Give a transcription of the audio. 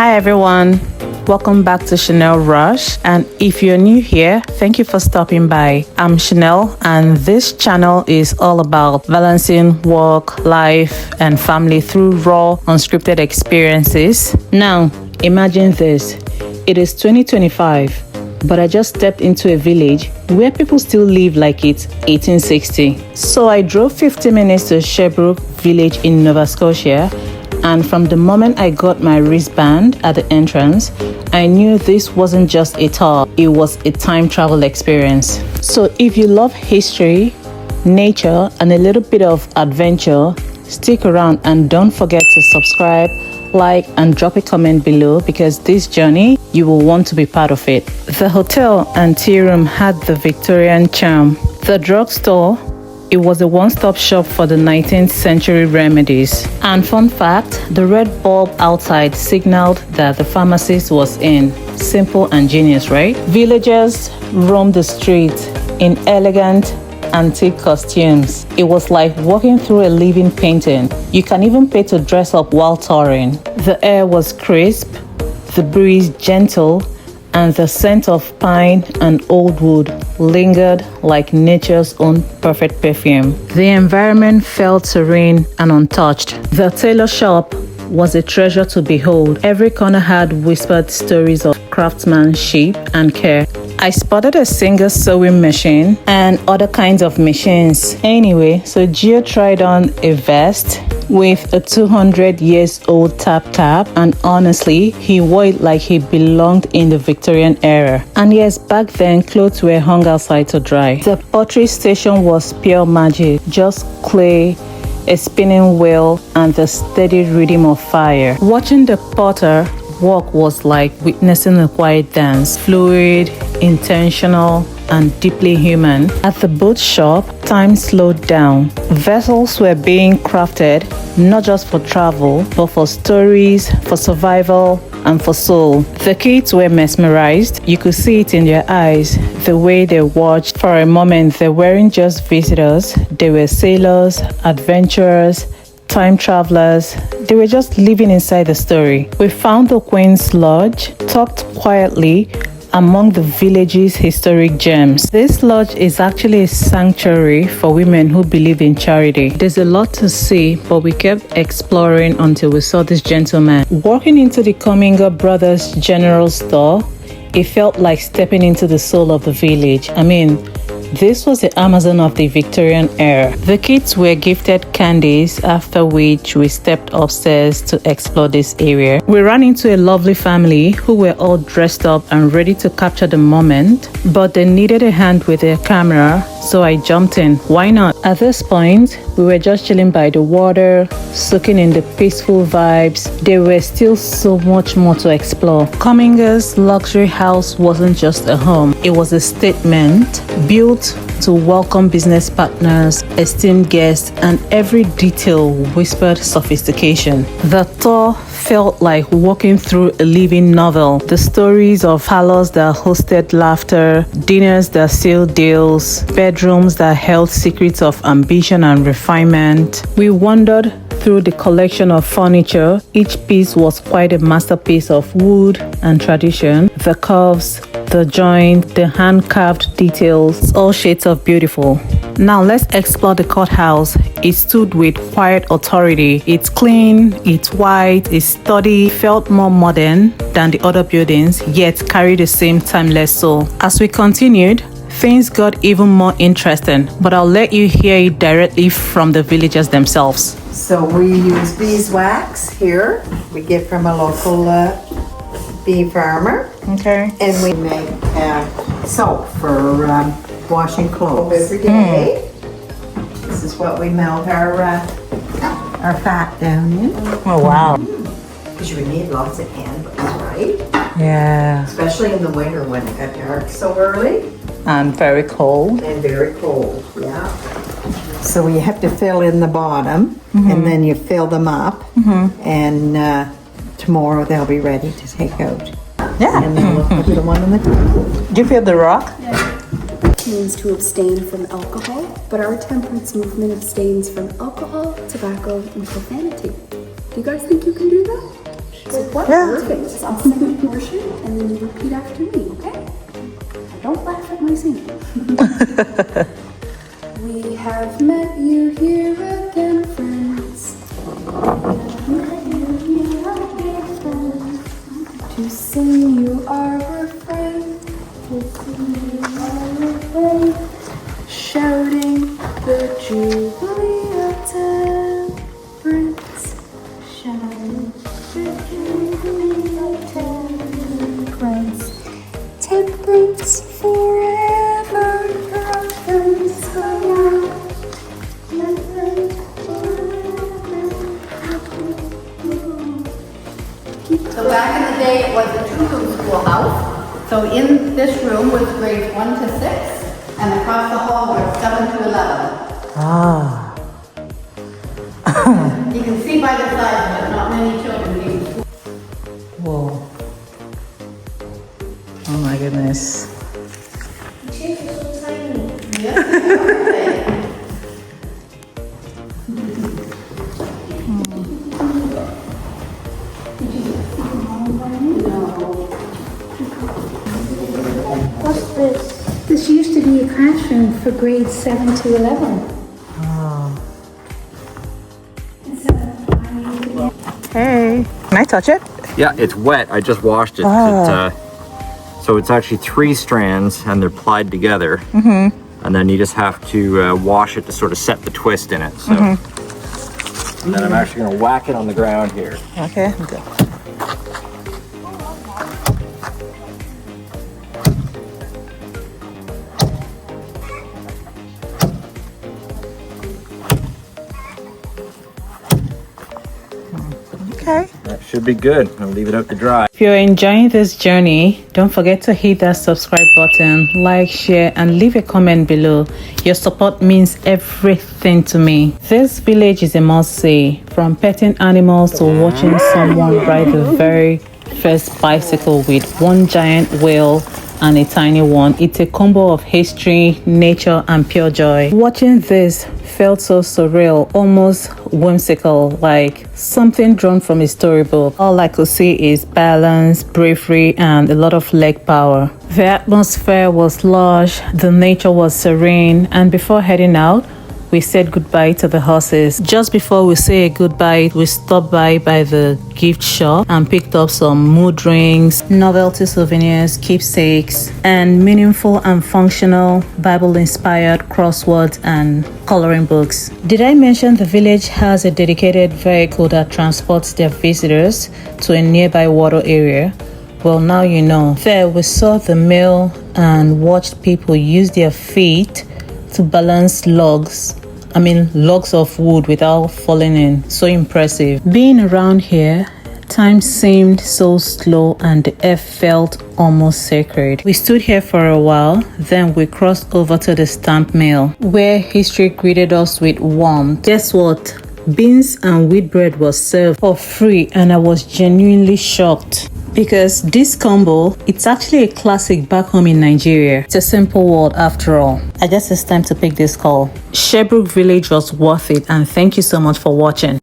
Hi everyone, welcome back to Chanel Rush, and if you're new here, thank you for stopping by. I'm Chanel and this channel is all about balancing work, life and family through raw, unscripted experiences. Now, imagine this. It is 2025, but I just stepped into a village where people still live like it's 1860. So I drove 50 minutes to Sherbrooke Village in Nova Scotia, and from the moment I got my wristband at the entrance, I knew this wasn't just a tour, it was a time travel experience. So if you love history, nature, and a little bit of adventure, stick around and don't forget to subscribe, like, and drop a comment below because this journey, you will want to be part of it. The hotel and tea room had the Victorian charm. The drugstore, it was a one-stop shop for the 19th century remedies. And fun fact, the red bulb outside signaled that the pharmacist was in. Simple and genius, right? Villagers roamed the streets in elegant antique costumes. It was like walking through a living painting. You can even pay to dress up while touring. The air was crisp, the breeze gentle, and the scent of pine and old wood lingered like nature's own perfect perfume. The environment felt serene and untouched. The tailor shop was a treasure to behold. Every corner had whispered stories of craftsmanship and care. I spotted a single sewing machine and other kinds of machines. Anyway, so Gio tried on a vest with a 200 years old tap, and honestly, he wore it like he belonged in the Victorian era. And yes, back then, clothes were hung outside to dry. The pottery station was pure magic, just clay, a spinning wheel, and the steady rhythm of fire. Watching the potter work was like witnessing a quiet dance, fluid, intentional, and deeply human. At the boat shop, time slowed down. Vessels were being crafted not just for travel, but for stories, for survival, and for soul. The kids were mesmerized. You could see it in their eyes, the way they watched. For a moment, they weren't just visitors, they were sailors, adventurers, time travelers. They were just living inside the story. We found the Queen's Lodge, tucked quietly among the village's historic gems. This lodge is actually a sanctuary for women who believe in charity. There's a lot to see, but we kept exploring until we saw this gentleman. Walking into the Cominga Brothers General Store, it felt like stepping into the soul of the village. I mean, this was the Amazon of the Victorian era. The kids were gifted candies, after which we stepped upstairs to explore this area. We ran into a lovely family who were all dressed up and ready to capture the moment, but they needed a hand with their camera, so I jumped in. Why not? At this point, we were just chilling by the water, soaking in the peaceful vibes. There were still so much more to explore. Cominga's luxury house wasn't just a home, it was a statement built to welcome business partners, esteemed guests, and every detail whispered sophistication. The tour felt like walking through a living novel. The stories of parlors that hosted laughter, dinners that sealed deals, bedrooms that held secrets of ambition and refinement. We wandered through the collection of furniture. Each piece was quite a masterpiece of wood and tradition. The curves, the joint, the hand-carved details, all shades of beautiful. Now let's explore the courthouse. It stood with quiet authority. It's clean, it's white, it's sturdy, felt more modern than the other buildings, yet carried the same timeless soul. As we continued, things got even more interesting, but I'll let you hear it directly from the villagers themselves. So we use beeswax here. We get from a local bee farmer. Okay. And we make soap for washing clothes every day. This is what we melt our fat down in. Oh wow. Because you would need lots of candles, right? Yeah. Especially in the winter when it got dark so early. And very cold. And very cold, yeah. So you have to fill in the bottom, and then you fill them up, and tomorrow they'll be ready to take out. Yeah. And then we'll put the one in the top. Do you feel the rock? Yeah. Means to abstain from alcohol, but our temperance movement abstains from alcohol, tobacco, and profanity. Do you guys think you can do that? Support? Yeah. Perfect. I'll sing a portion and then you repeat after me, okay? Don't laugh at my singing. We have met you here again, friends. To sing you our refrain. Shouting the jubilee of temperance. Shouting the jubilee of temperance. Temperance forever, brothers, go on. So back in the day, it was a two-room schoolhouse. So in this room was grades 1 to 6, and across the hall were 7 to 11. Ah. You can see by the size, but not many children being in school. Whoa. Oh my goodness. What's this? This used to be a classroom for grades 7 to 11. Hey. Can I touch it? Yeah, it's wet. I just washed it. So it's actually 3 strands and they're plied together. Mm-hmm. And then you just have to wash it to sort of set the twist in it. So. And then I'm actually going to whack it on the ground here. Okay, good. Okay. That should be good. I'll leave it out to dry. If you're enjoying this journey, don't forget to hit that subscribe button, like, share, and leave a comment below. Your support means everything to me. This village is a must-see, from petting animals to watching someone ride the very first bicycle with one giant wheel and a tiny one. It's a combo of history, nature, and pure joy. Watching this felt so surreal, almost whimsical, like something drawn from a storybook. All I could see is balance, bravery, and a lot of leg power. The atmosphere was lush, the nature was serene, and before heading out, we said goodbye to the horses. Just before we say goodbye, we stopped by the gift shop and picked up some mood rings, novelty souvenirs, keepsakes, and meaningful and functional Bible-inspired crosswords and coloring books. Did I mention the village has a dedicated vehicle that transports their visitors to a nearby water area? Well, now you know. There we saw the mill and watched people use their feet to balance logs of wood without falling in. So impressive. Being around here, time seemed so slow and the air felt almost sacred. We stood here for a while, then we crossed over to the stamp mill, where history greeted us with warmth. Guess what? Beans and wheat bread was served for free, and I was genuinely shocked. Because this combo, it's actually a classic back home in Nigeria. It's a simple word after all. I guess it's time to pick this call. Sherbrooke Village was worth it, and thank you so much for watching.